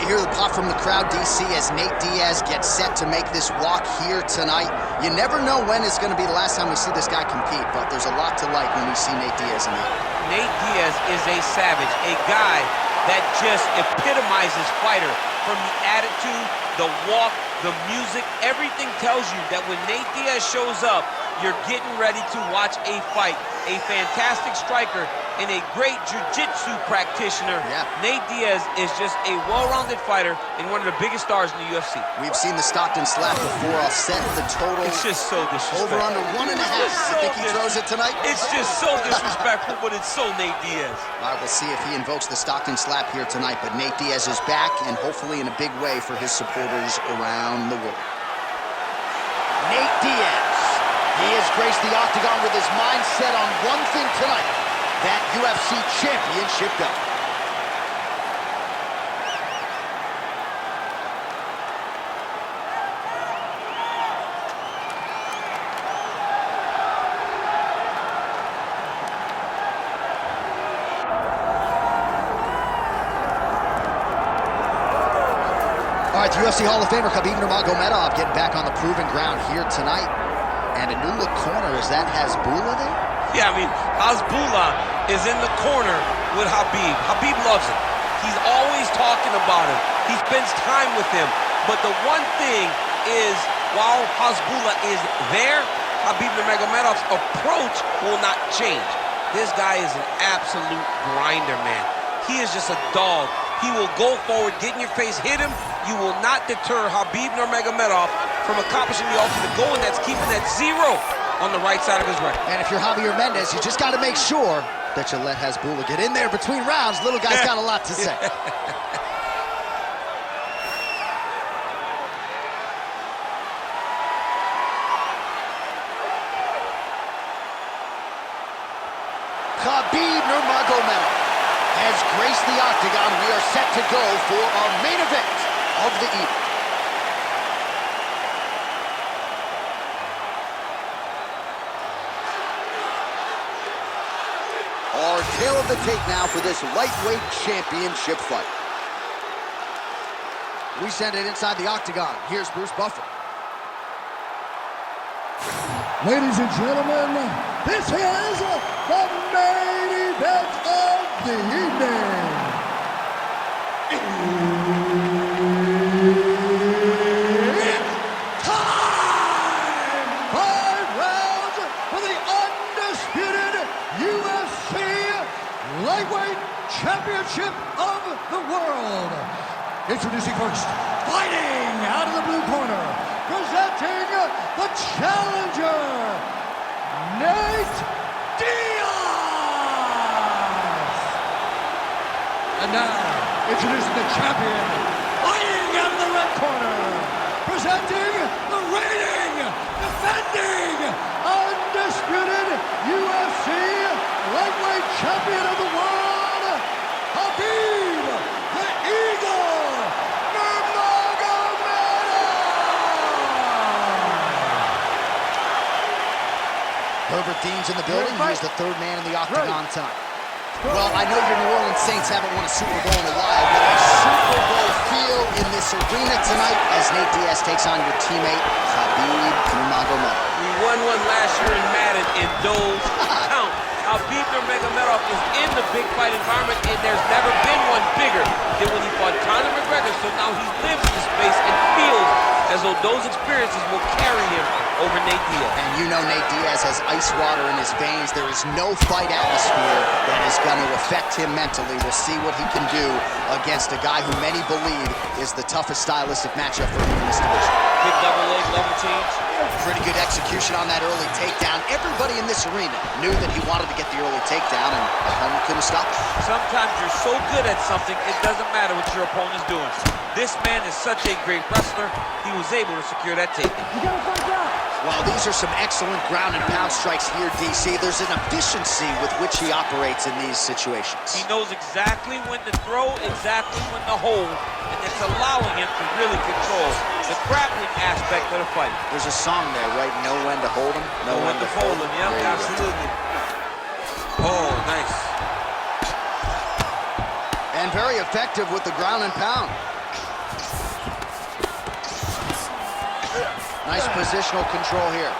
hear the pop from the crowd, DC, as Nate Diaz gets set to make this walk here tonight. You never know when is going to be the last time we see this guy compete, but there's a lot to like when we see Nate Diaz in the air. Nate Diaz is a savage, a guy that just epitomizes fighter. From the attitude, the walk, the music, everything tells you that when Nate Diaz shows up, you're getting ready to watch a fight. A fantastic striker and a great jiu-jitsu practitioner. Yeah. Nate Diaz is just a well-rounded fighter and one of the biggest stars in the UFC. We've seen the Stockton slap before. I'll set the total. It's just so disrespectful. Over under 1.5. You think he throws it tonight? It's just so disrespectful, but it's so Nate Diaz. All right, we'll see if he invokes the Stockton slap here tonight, but Nate Diaz is back, and hopefully in a big way for his supporters around the world. Nate Diaz. He has graced the octagon with his mind set on one thing tonight, that UFC championship belt. All right, the UFC Hall of Famer Khabib Nurmagomedov getting back on the proven ground here tonight. And a new look corner, is that Hasbulla there? Yeah, I mean, Hasbulla is in the corner with Khabib. Khabib loves him. He's always talking about him. He spends time with him. But the one thing is, while Hasbulla is there, Khabib Nurmagomedov's approach will not change. This guy is an absolute grinder, man. He is just a dog. He will go forward, get in your face, hit him. You will not deter Khabib Nurmagomedov from accomplishing the ultimate goal, and that's keeping that 0 on the right side of his record. And if you're Javier Mendez, you just got to make sure that you let Hasbulla get in there between rounds. Little guy's got a lot to say. Khabib Nurmagomedov has graced the octagon. We are set to go for our main event of the evening. Our tail of the tape now for this lightweight championship fight. We send it inside the octagon. Here's Bruce Buffer. Ladies and gentlemen, this is the main event of the evening. It's time! 5 rounds for the undisputed UFC Lightweight Championship of the World. Introducing first, fighting out of the blue corner, presenting the challenger, Nate Diaz. And now, introducing the champion, fighting out of the red corner, presenting the reigning, defending, undisputed UFC Lightweight Champion of the World, Khabib the Eagle Nurmagomedov. Herbert Dean's in the building. He's the third man in the octagon tonight. Well, I know your New Orleans Saints haven't won a Super Bowl in a while, but a Super Bowl feel in this arena tonight as Nate Diaz takes on your teammate, Khabib Nurmagomedov. We won one last year in Madden, and those count. Khabib Nurmagomedov is in the big fight environment, and there's never been one bigger than when he fought Conor McGregor, so now he lives in the space and feels as though those experiences will carry him over Nate Diaz. And you know Nate Diaz has ice water in his veins. There is no fight atmosphere that is going to affect him mentally. We'll see what he can do against a guy who many believe is the toughest stylistic matchup for him in this division. Big double leg level change. Pretty good execution on that early takedown. Everybody in this arena knew that he wanted to get the early takedown, and the opponent couldn't stop him. Sometimes you're so good at something, it doesn't matter what your opponent's doing. This man is such a great wrestler, he was able to secure that takedown. You gotta fight back. Well, these are some excellent ground and pound strikes here, DC. There's an efficiency with which he operates in these situations. He knows exactly when to throw, exactly when to hold, and it's allowing him to really control the grappling aspect of the fight. There's a song there, right? Know when to hold him, know when to fold him. Yep, absolutely. Oh, nice. And very effective with the ground and pound. Nice positional control here.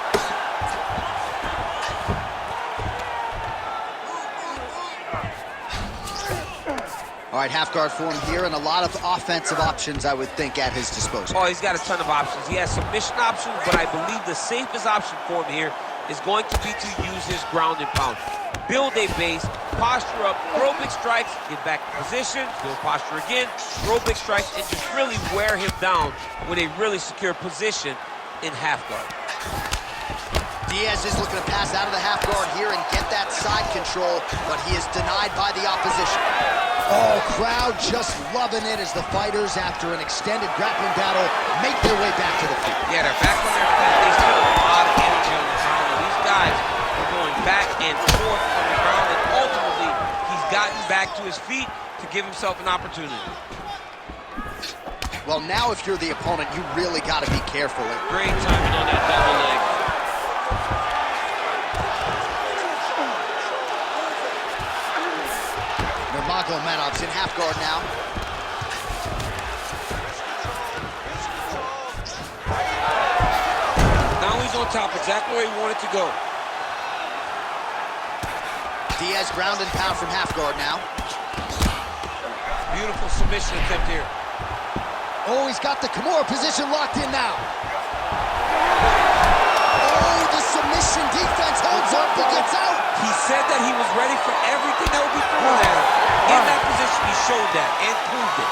All right, half guard form here, and a lot of offensive options, I would think, at his disposal. Oh, he's got a ton of options. He has submission options, but I believe the safest option for him here is going to be to use his ground and pound. Build a base, posture up, throw big strikes, get back in position, build posture again, throw big strikes, and just really wear him down with a really secure position in half guard. Diaz is looking to pass out of the half guard here and get that side control, but he is denied by the opposition. Oh, crowd just loving it as the fighters, after an extended grappling battle, make their way back to the feet. Yeah, they're back on their feet. They still have a lot of energy on the ground, and these guys are going back and forth on the ground, and ultimately, he's gotten back to his feet to give himself an opportunity. Well, now if you're the opponent, you really got to be careful. Great timing on that double leg. Nurmagomedov's in half guard now. Now he's on top, exactly where he wanted to go. Diaz ground and pound from half guard now. Beautiful submission attempt here. Oh, he's got the Kimura position locked in now. Oh, the submission defense holds up, he gets out. He said that he was ready for everything that would be thrown at him. In that position, he showed that and proved it.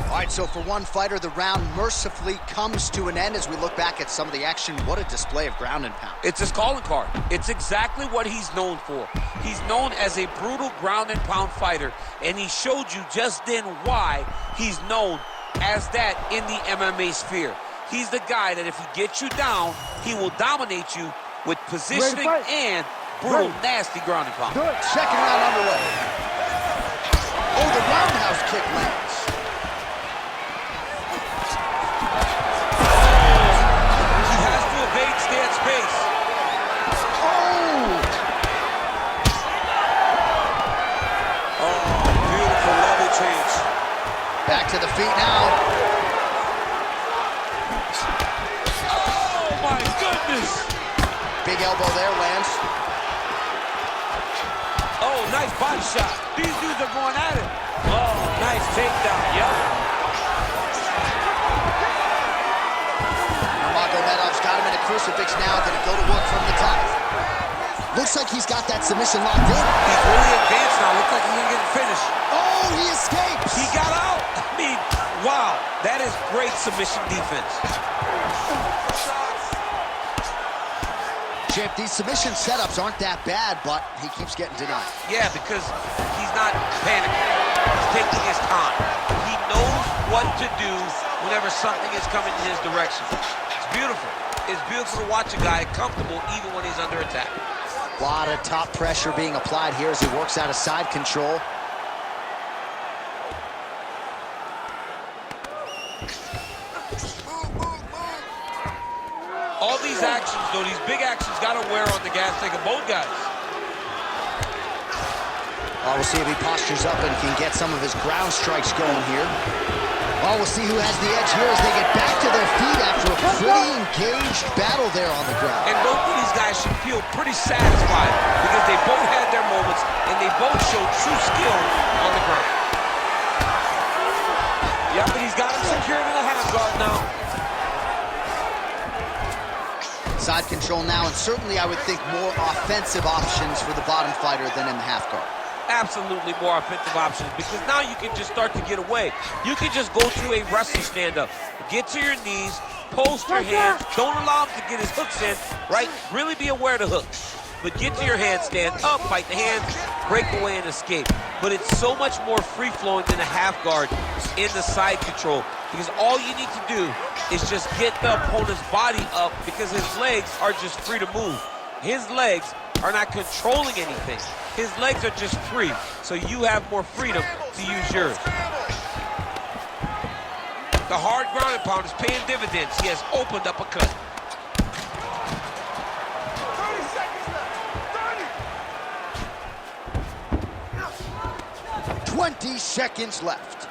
All right, so for one fighter, the round mercifully comes to an end as we look back at some of the action. What a display of ground and pound. It's his calling card. It's exactly what he's known for. He's known as a brutal ground and pound fighter, and he showed you just then why he's known as that in the MMA sphere. He's the guy that if he gets you down, he will dominate you with positioning and brutal, nasty ground and pound. Good. Second round underway. Oh, the roundhouse kick lands. Back to the feet now. Oh, my goodness. Big elbow there, lands. Oh, nice body shot. These dudes are going at it. Oh, nice takedown. Yep. Nurmagomedov's got him in a crucifix now. Going to go to work from the top. Looks like he's got that submission locked in. He's really advanced now. Looks like he's going to get finished. Oh, he escapes. He got out. I mean, wow. That is great submission defense. Champ, these submission setups aren't that bad, but he keeps getting denied. Yeah, because he's not panicking. He's taking his time. He knows what to do whenever something is coming in his direction. It's beautiful. It's beautiful to watch a guy comfortable even when he's under attack. A lot of top pressure being applied here as he works out of side control. All these actions, though, these big actions, got to wear on the gas tank of both guys. We'll see if he postures up and can get some of his ground strikes going here. We'll see who has the edge here as they get back to their feet after a pretty engaged battle there on the ground. And both of these guys should feel pretty satisfied because they both had their moments and they both showed true skill on the ground. Yeah, but he's got him secured in the half guard now. Side control now, and certainly I would think more offensive options for the bottom fighter than in the half guard. Absolutely more offensive options because now you can just start to get away. You can just go to a wrestling stand-up. Get to your knees, post your hands, don't allow him to get his hooks in, right? Really be aware of the hooks. But get to your hands, stand up, fight the hands, break away and escape. But it's so much more free-flowing than a half guard in the side control because all you need to do is just get the opponent's body up because his legs are just free to move. His legs are not controlling anything. His legs are just free, so you have more freedom to use yours. The hard ground and pound is paying dividends. He has opened up a cut. 20 seconds left.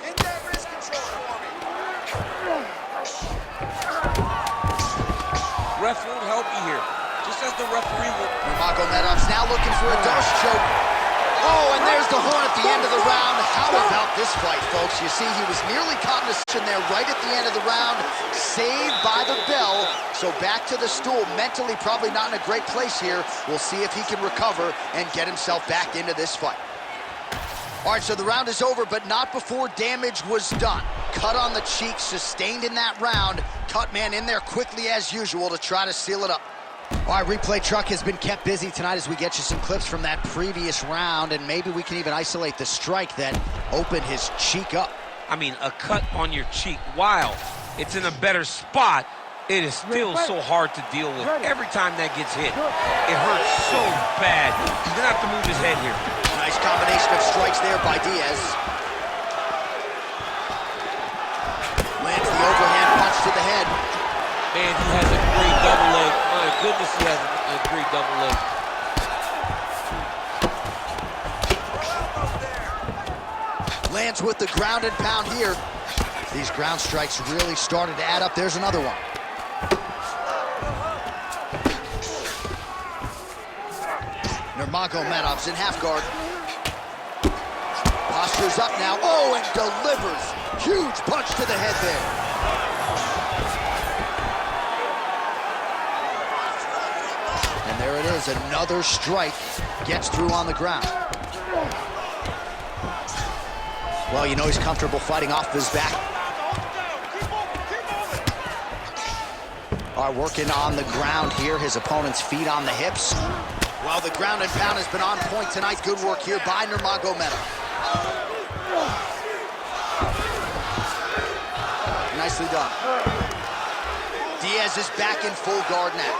Get that wrist control for me. Ref won't help you here. Just as the referee will. Nurmagomedov's now looking for a Dutch choke. Oh, and there's the horn at the end of the round. How about this fight, folks? You see, he was nearly caught in a position there right at the end of the round, saved by the bell. So back to the stool, mentally probably not in a great place here. We'll see if he can recover and get himself back into this fight. All right, so the round is over, but not before damage was done. Cut on the cheek, sustained in that round. Cut man in there quickly as usual to try to seal it up. All right, replay truck has been kept busy tonight as we get you some clips from that previous round, and maybe we can even isolate the strike that opened his cheek up. I mean, a cut on your cheek, while it's in a better spot, it is still so hard to deal with. Every time that gets hit, it hurts so bad. He's gonna have to move his head here. Nice combination of strikes there by Diaz. Lands the overhand punch to the head. Man, he has a great double leg. My goodness, he has a great double leg. Lands with the ground and pound here. These ground strikes really started to add up. There's another one. Nurmagomedov's in half guard. Postures up now. Oh, and delivers. Huge punch to the head there. And there it is, another strike gets through on the ground. Well, you know he's comfortable fighting off his back. All right, working on the ground here, his opponent's feet on the hips. Well, the ground and pound has been on point tonight. Good work here by Nurmagomedov. Nicely done. Diaz is back in full guard now.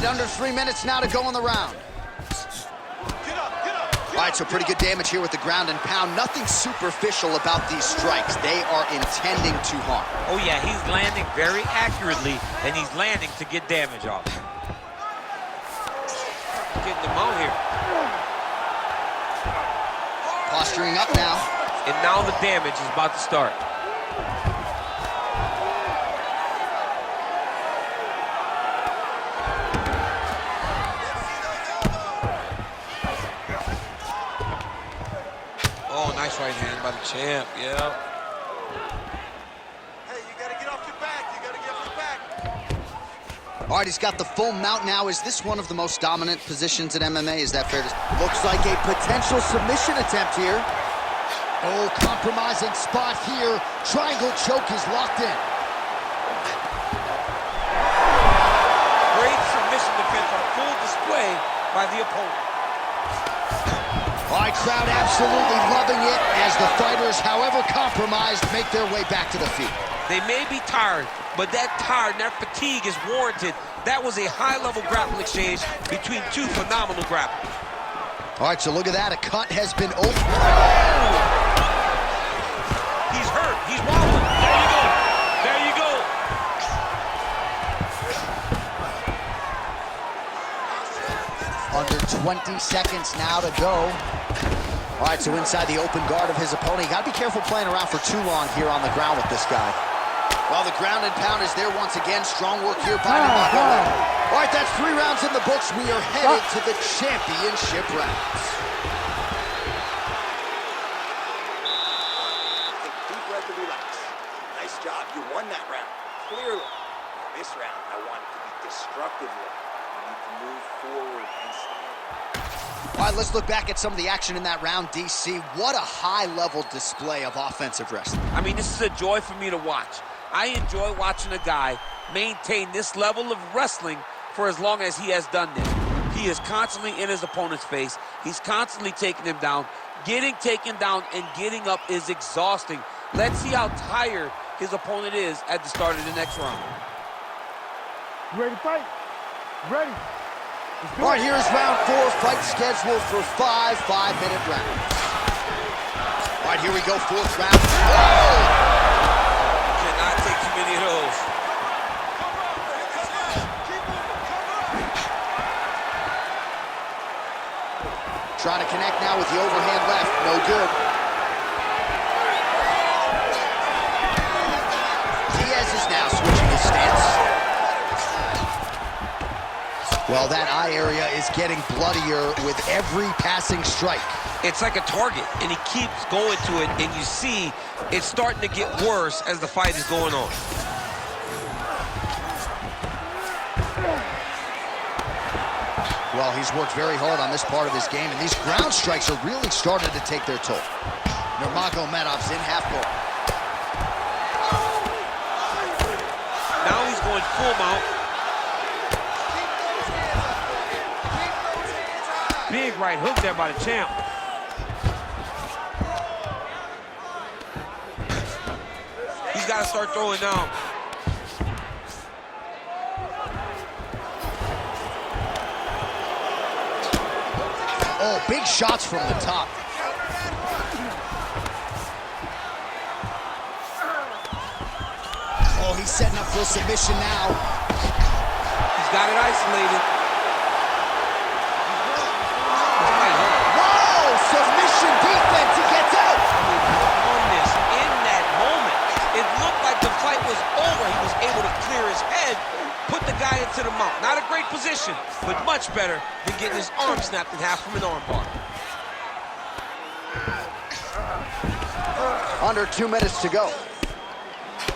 Under 3 minutes now to go in the round. All right, so pretty good damage here with the ground and pound. Nothing superficial about these strikes. They are intending to harm. Oh yeah, he's landing very accurately, and he's landing to get damage off. Getting them out here. Posturing up now. And now the damage is about to start. Oh, nice right hand by the champ, yeah. Hey, you gotta get off your back. You gotta get off your back. All right, he's got the full mount now. Is this one of the most dominant positions in MMA? Is that fair to say? Looks like a potential submission attempt here. Oh, compromising spot here. Triangle choke is locked in. Great submission defense on full display by the opponent. All right, crowd absolutely loving it as the fighters, however compromised, make their way back to the feet. They may be tired, but that tired, that fatigue is warranted. That was a high-level grappling exchange between two phenomenal grapplers. All right, so look at that. A cut has been opened. He's hurt. He's wobbling. There you go. There you go. Under 20 seconds now to go. All right, so inside the open guard of his opponent. You got to be careful playing around for too long here on the ground with this guy. Well, the ground and pound is there once again. Strong work here by Nurmagomedov. All right, that's 3 rounds in the books. We are headed to the championship rounds. Take a deep breath and relax. Nice job. You won that round. Clearly. This round, I want it to be destructive. You need to move forward and stand. All right, let's look back at some of the action in that round, DC. What a high-level display of offensive wrestling. I mean, this is a joy for me to watch. I enjoy watching a guy maintain this level of wrestling for as long as he has done this. He is constantly in his opponent's face. He's constantly taking him down. Getting taken down and getting up is exhausting. Let's see how tired his opponent is at the start of the next round. You ready to fight? Ready. All right, here's round 4. Fight scheduled for 5 5-minute rounds. All right, here we go. 4th round. Oh! Cannot take too many of those. connect now with the overhand left. No good. Diaz is now switching his stance. Well, that eye area is getting bloodier with every passing strike. It's like a target, and he keeps going to it, and you see it's starting to get worse as the fight is going on. Well, he's worked very hard on this part of his game, and these ground strikes are really starting to take their toll. Nurmagomedov's in half guard. Now he's going full mount. Big right hook there by the champ. He's got to start throwing now. Oh, big shots from the top. Oh, he's setting up for a submission now. He's got it isolated. Whoa, submission defense, he gets out. On this, in that moment, it looked like the fight was over. He was able to clear his head, put the guy into the mount. Not a great position, but much better than getting his arm snapped in half from an arm bar. Under 2 minutes to go.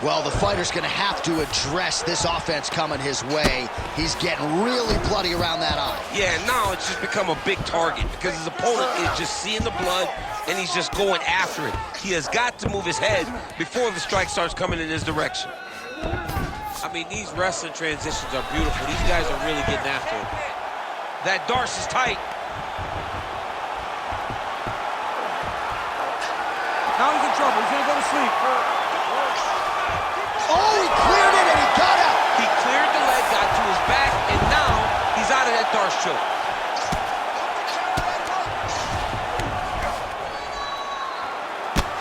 Well, the fighter's gonna have to address this offense coming his way. He's getting really bloody around that eye. Yeah, now it's just become a big target because his opponent is just seeing the blood and he's just going after it. He has got to move his head before the strike starts coming in his direction. I mean, these wrestling transitions are beautiful. These guys are really getting after it. That Darce is tight. Now he's in trouble. He's gonna go to sleep. Oh, he cleared it and he got out. He cleared the leg, got to his back, and now he's out of that Darce choke.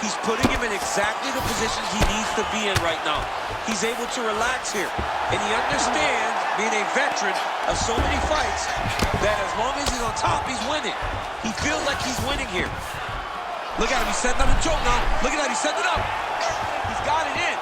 He's putting him in exactly the positions he needs to be in right now. He's able to relax here, and he understands, being a veteran of so many fights, that as long as he's on top, he's winning. He feels like he's winning here. Look at him, he's setting up the choke now. Look at that, he's setting it up. He's got it in.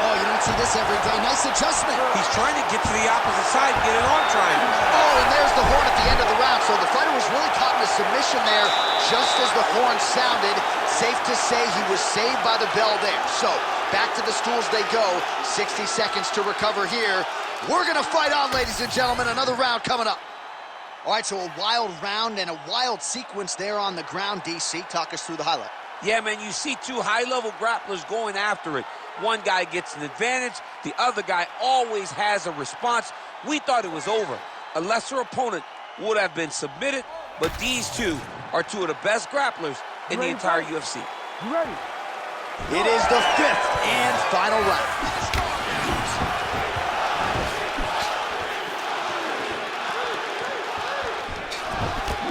Oh, you don't see this every day. Nice adjustment. He's trying to get to the opposite side and get an arm triangle. Oh, and there's the horn at the end of the round. So the fighter was really caught in a submission there just as the horn sounded. Safe to say he was saved by the bell there. So back to the stools they go. 60 seconds to recover here. We're going to fight on, ladies and gentlemen. Another round coming up. All right, so a wild round and a wild sequence there on the ground. DC, talk us through the highlight. Yeah, man, you see two high-level grapplers going after it. One guy gets an advantage. The other guy always has a response. We thought it was over. A lesser opponent would have been submitted, but these two are two of the best grapplers in the entire UFC. You ready? It is the 5th and final round.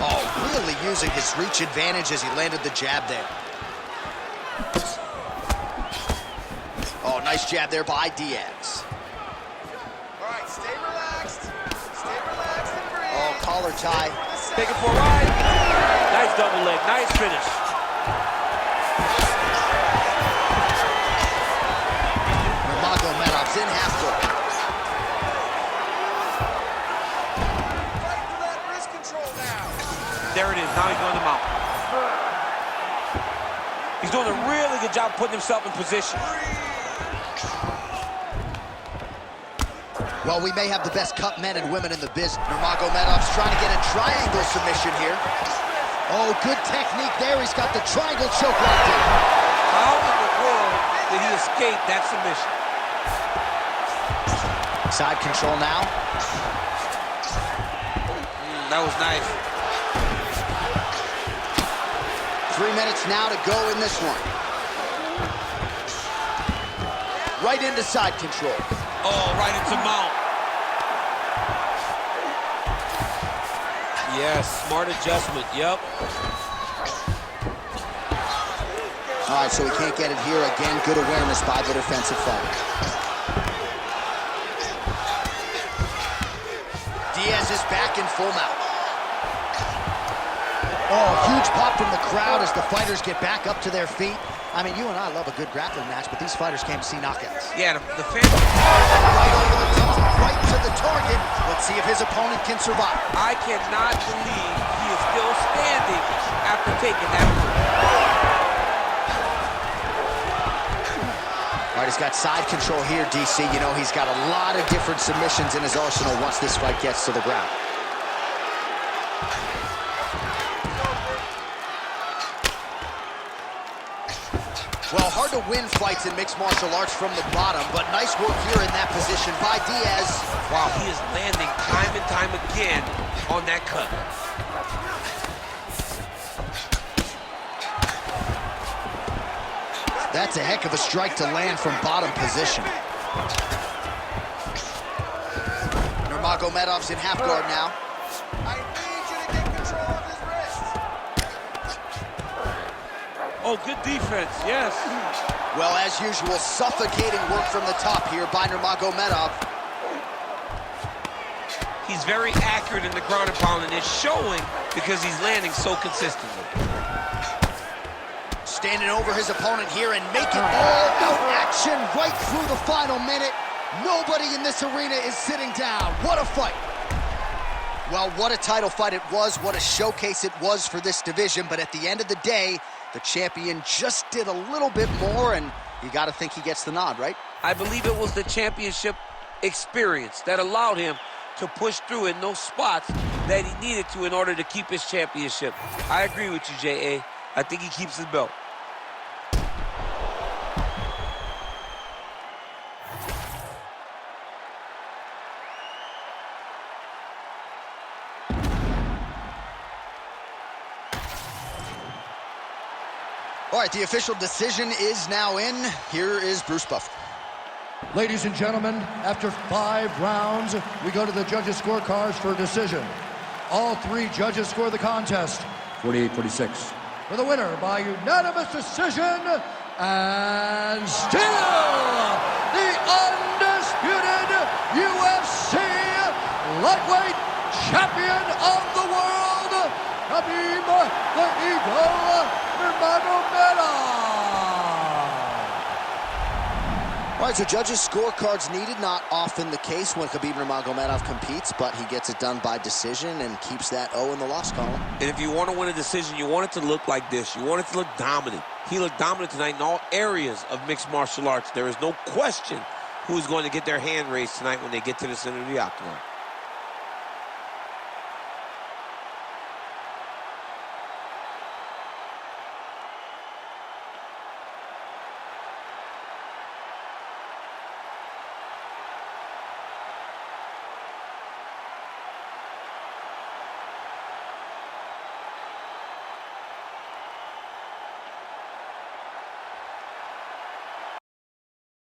Oh, really using his reach advantage as he landed the jab there. Oh, nice jab there by Diaz. All right, stay relaxed. Stay relaxed and breathe. Oh, collar tie. Take it for a ride. Nice double leg, nice finish. Nurmagomedov's in half guard. Fight for that wrist control now. There it is, now he's going to mount. He's doing a really good job putting himself in position. Well, we may have the best cut men and women in the business. Nurmagomedov's trying to get a triangle submission here. Oh, good technique there. He's got the triangle choke locked in. How in the world did he escape that submission? Side control now. That was nice. 3 minutes now to go in this one. Right into side control. Oh, right into mount. Yes, smart adjustment, yep. All right, so he can't get it here. Again, good awareness by the defensive fighter. Diaz is back in full mount. Oh, huge pop from the crowd as the fighters get back up to their feet. I mean, you and I love a good grappling match, but these fighters came to see knockouts. Yeah, the fans... Right over the top, right to the target. Let's see if his opponent can survive. I cannot believe he is still standing after taking that move. All right, he's got side control here, DC. You know, he's got a lot of different submissions in his arsenal once this fight gets to the ground. Well, hard to win fights in mixed martial arts from the bottom, but nice work here in that position by Diaz. Wow, he is landing time and time again on that cut. That's a heck of a strike to land from bottom position. Nurmagomedov's in half guard now. I need you to get control of his wrist. Oh, good defense, yes. Well, as usual, suffocating work from the top here by Nurmagomedov. He's very accurate in the ground and pound, and it's showing because he's landing so consistently. Standing over his opponent here and making all-out action right through the final minute. Nobody in this arena is sitting down. What a fight. Well, what a title fight it was. What a showcase it was for this division. But at the end of the day, the champion just did a little bit more, and you got to think he gets the nod, right? I believe it was the championship experience that allowed him to push through in those spots that he needed to in order to keep his championship. I agree with you, J.A. I think he keeps his belt. All right, the official decision is now in. Here is Bruce Buffer. Ladies and gentlemen, after 5 rounds, we go to the judges' scorecards for a decision. All 3 judges score the contest 48-46. For the winner by unanimous decision, and still the undisputed UFC lightweight champion of the world, Khabib the Eagle Nurmagomedov. All right, so judges' scorecards needed. Not often the case when Khabib Nurmagomedov competes, but he gets it done by decision and keeps that O in the loss column. And if you want to win a decision, you want it to look like this. You want it to look dominant. He looked dominant tonight in all areas of mixed martial arts. There is no question who's going to get their hand raised tonight when they get to the center of the octagon.